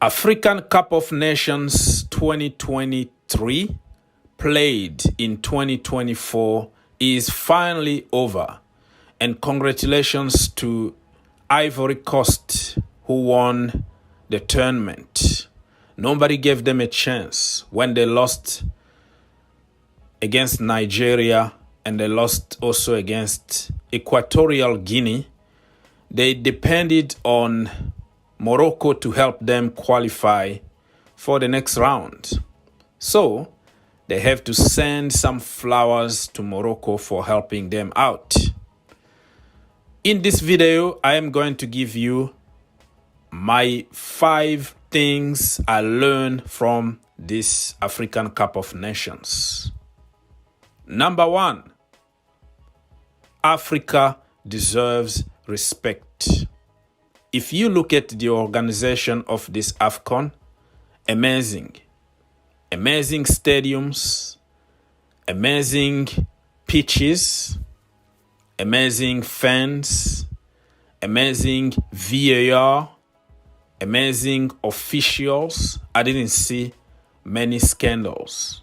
African Cup of Nations 2023, played in 2024, is finally over. And congratulations to Ivory Coast, who won the tournament. Nobody gave them a chance when they lost against Nigeria and they lost also against Equatorial Guinea. They depended on Morocco to help them qualify for the next round. So they have to send some flowers to Morocco for helping them out. In this video, I am going to give you my 5 things I learned from this African Cup of Nations. Number 1, Africa deserves respect. If you look at the organization of this Afcon, amazing. Amazing stadiums, amazing pitches, amazing fans, amazing VAR, amazing officials. I didn't see many scandals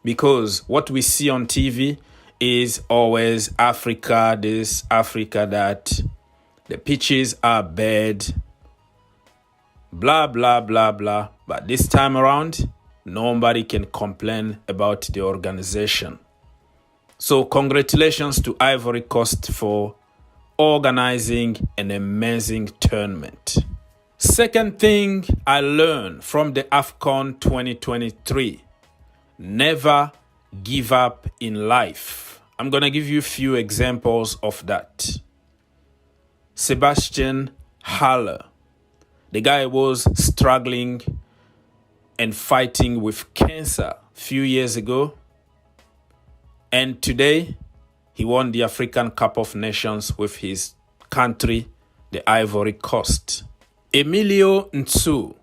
because what we see on TV is always Africa this, Africa that. The pitches are bad, blah, blah, blah, blah. But this time around, nobody can complain about the organization. So congratulations to Ivory Coast for organizing an amazing tournament. Second thing I learned from the Afcon 2023, never give up in life. I'm going to give you a few examples of that. Sebastian Haller, the guy was struggling and fighting with cancer a few years ago. And today, he won the African Cup of Nations with his country, the Ivory Coast. Emilio Ntsu,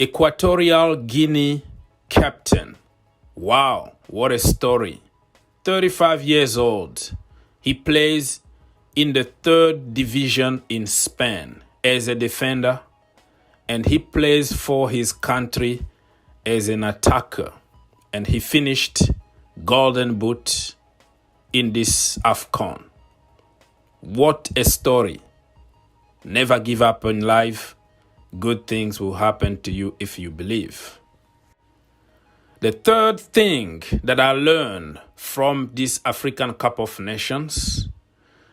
Equatorial Guinea captain. Wow, what a story. 35 years old. He plays in the 3rd division in Spain as a defender, and he plays for his country as an attacker. And he finished Golden Boot in this Afcon. What a story. Never give up in life. Good things will happen to you if you believe. The third thing that I learned from this African Cup of Nations,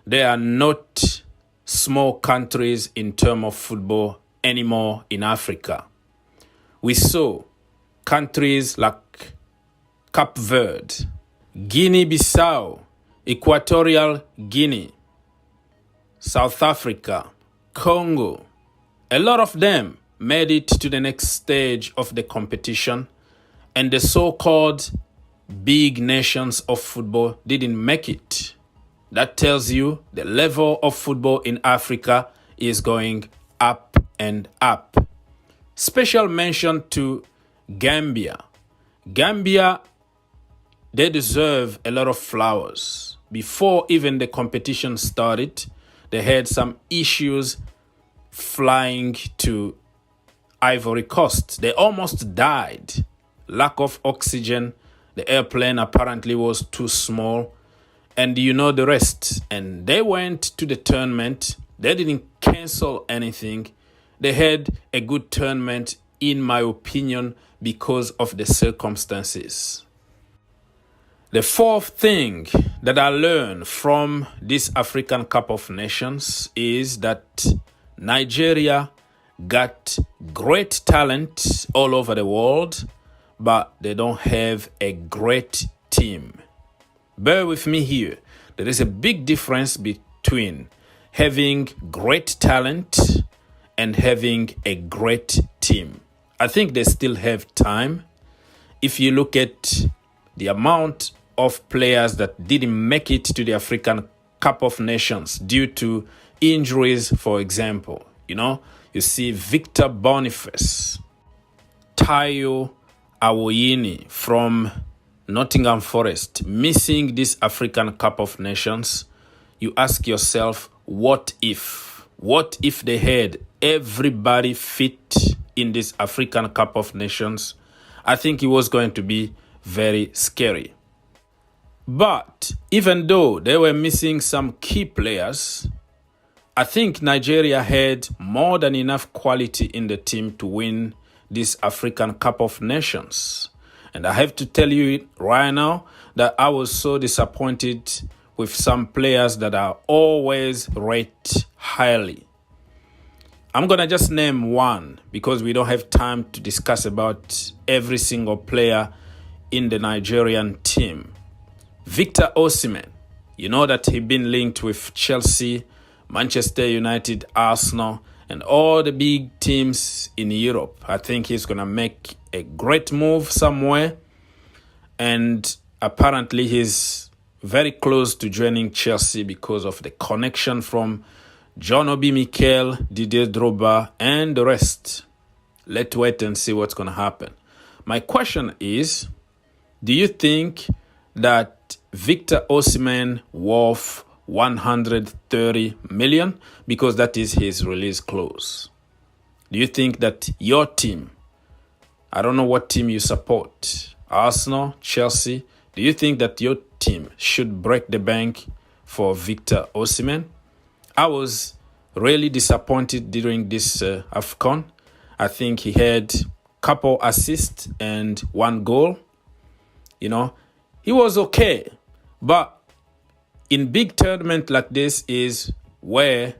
they are not small countries in terms of football anymore in Africa. We saw countries like Cape Verde, Guinea-Bissau, Equatorial Guinea, South Africa, Congo. A lot of them made it to the next stage of the competition, and the so-called big nations of football didn't make it. That tells you the level of football in Africa is going up and up. Special mention to Gambia. Gambia, they deserve a lot of flowers. Before even the competition started, they had some issues flying to Ivory Coast. They almost died. Lack of oxygen. The airplane apparently was too small. And you know the rest. And they went to the tournament. They didn't cancel anything. They had a good tournament, in my opinion, because of the circumstances. The fourth thing that I learned from this African Cup of Nations is that Nigeria got great talent all over the world, but they don't have a great team. Bear with me here. There is a big difference between having great talent and having a great team. I think they still have time. If you look at the amount of players that didn't make it to the African Cup of Nations due to injuries, for example, you see Victor Boniface, Tayo Awoyini from Nottingham Forest missing this African Cup of Nations. You ask yourself, what if? What if they had everybody fit in this African Cup of Nations, I think it was going to be very scary. But even though they were missing some key players, I think Nigeria had more than enough quality in the team to win this African Cup of Nations. And I have to tell you right now that I was so disappointed with some players that are always rated highly. I'm going to just name one because we don't have time to discuss about every single player in the Nigerian team. Victor Osimhen, you know that he's been linked with Chelsea, Manchester United, Arsenal, and all the big teams in Europe. I think he's going to make a great move somewhere. And apparently he's very close to joining Chelsea because of the connection from John Obi Mikel, Didier Drogba, and the rest. Let's wait and see what's going to happen. My question is, do you think that Victor Osimhen worth 130 million? Because that is his release clause. Do you think that your team, I don't know what team you support, Arsenal, Chelsea, do you think that your team should break the bank for Victor Osimhen? I was really disappointed during this Afcon. I think he had a couple assists and 1 goal. You know, he was okay. But in big tournament like this is where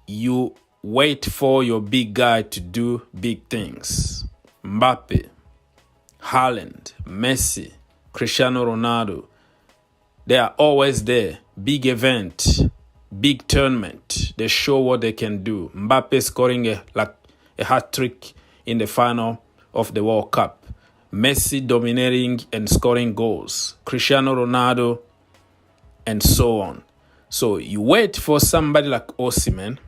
you wait for your big guy to do big things. Mbappe, Haaland, Messi, Cristiano Ronaldo, they are always there. Big event, big tournament. They show what they can do. Mbappe scoring a hat-trick in the final of the World Cup. Messi dominating and scoring goals. Cristiano Ronaldo, and so on. So you wait for somebody like Osimhen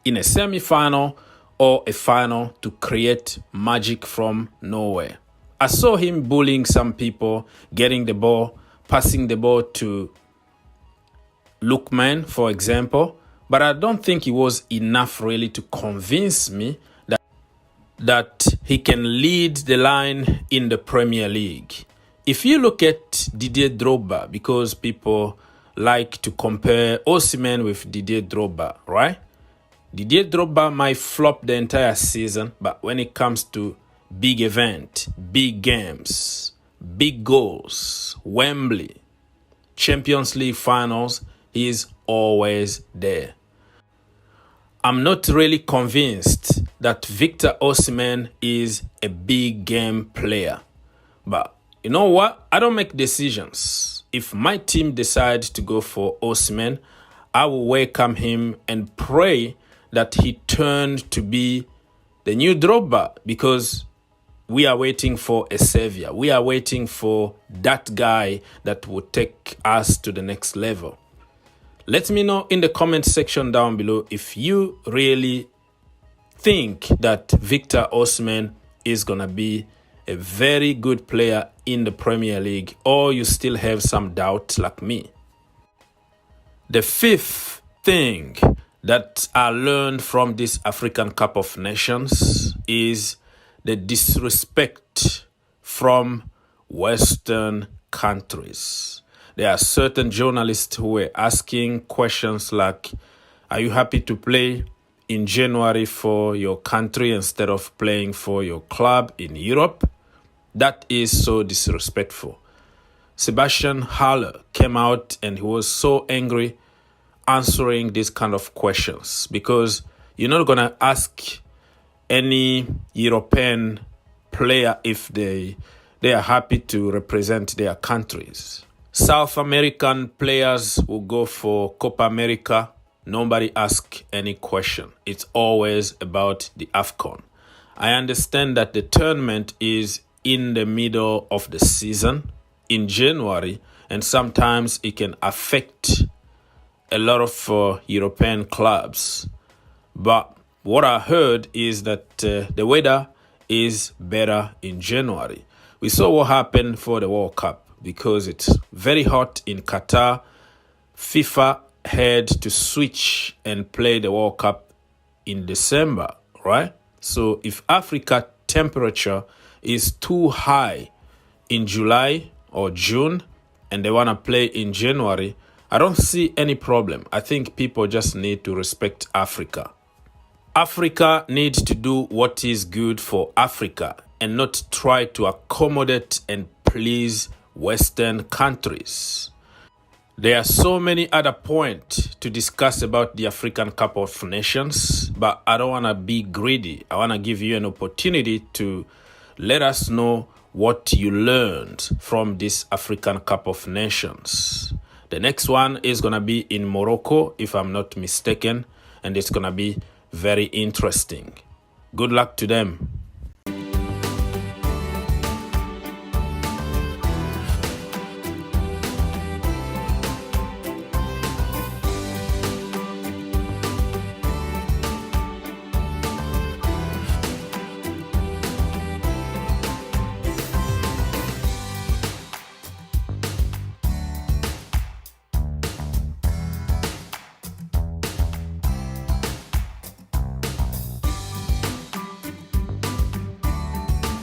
in a semi-final or a final to create magic from nowhere. I saw him bullying some people, getting the ball, passing the ball to Nouman, for example. But I don't think it was enough really to convince me that he can lead the line in the Premier League. If you look at Didier Drogba, because people like to compare Osimhen with Didier Drogba, right? Didier Drogba might flop the entire season, but when it comes to big event, big games, big goals, Wembley, Champions League finals, he is always there. I'm not really convinced that Victor Osimhen is a big game player. But you know what? I don't make decisions. If my team decides to go for Osimhen, I will welcome him and pray that he turned to be the new Drogba, because we are waiting for a savior. We are waiting for that guy that will take us to the next level. Let me know in the comment section down below if you really think that Victor Osimhen is going to be a very good player in the Premier League, or you still have some doubt like me. The fifth thing that I learned from this African Cup of Nations is the disrespect from Western countries. There are certain journalists who were asking questions like, are you happy to play in January for your country instead of playing for your club in Europe? That is so disrespectful. Sebastian Haller came out and he was so angry answering these kind of questions, because you're not going to ask any European player if they are happy to represent their countries. South American players will go for Copa America. Nobody asks any question. It's always about the Afcon. I understand that the tournament is in the middle of the season in January, and sometimes it can affect a lot of European clubs. But what I heard is that the weather is better in January. We saw what happened for the World Cup. Because it's very hot in Qatar, FIFA had to switch and play the World Cup in December, right? So if Africa temperature is too high in July or June and they want to play in January, I don't see any problem. I think people just need to respect Africa. Africa needs to do what is good for Africa and not try to accommodate and please Western countries. There are so many other points to discuss about the African Cup of Nations, but I don't want to be greedy. I want to give you an opportunity to let us know what you learned from this African Cup of Nations. The next one is going to be in Morocco, if I'm not mistaken, and it's going to be very interesting. Good luck to them.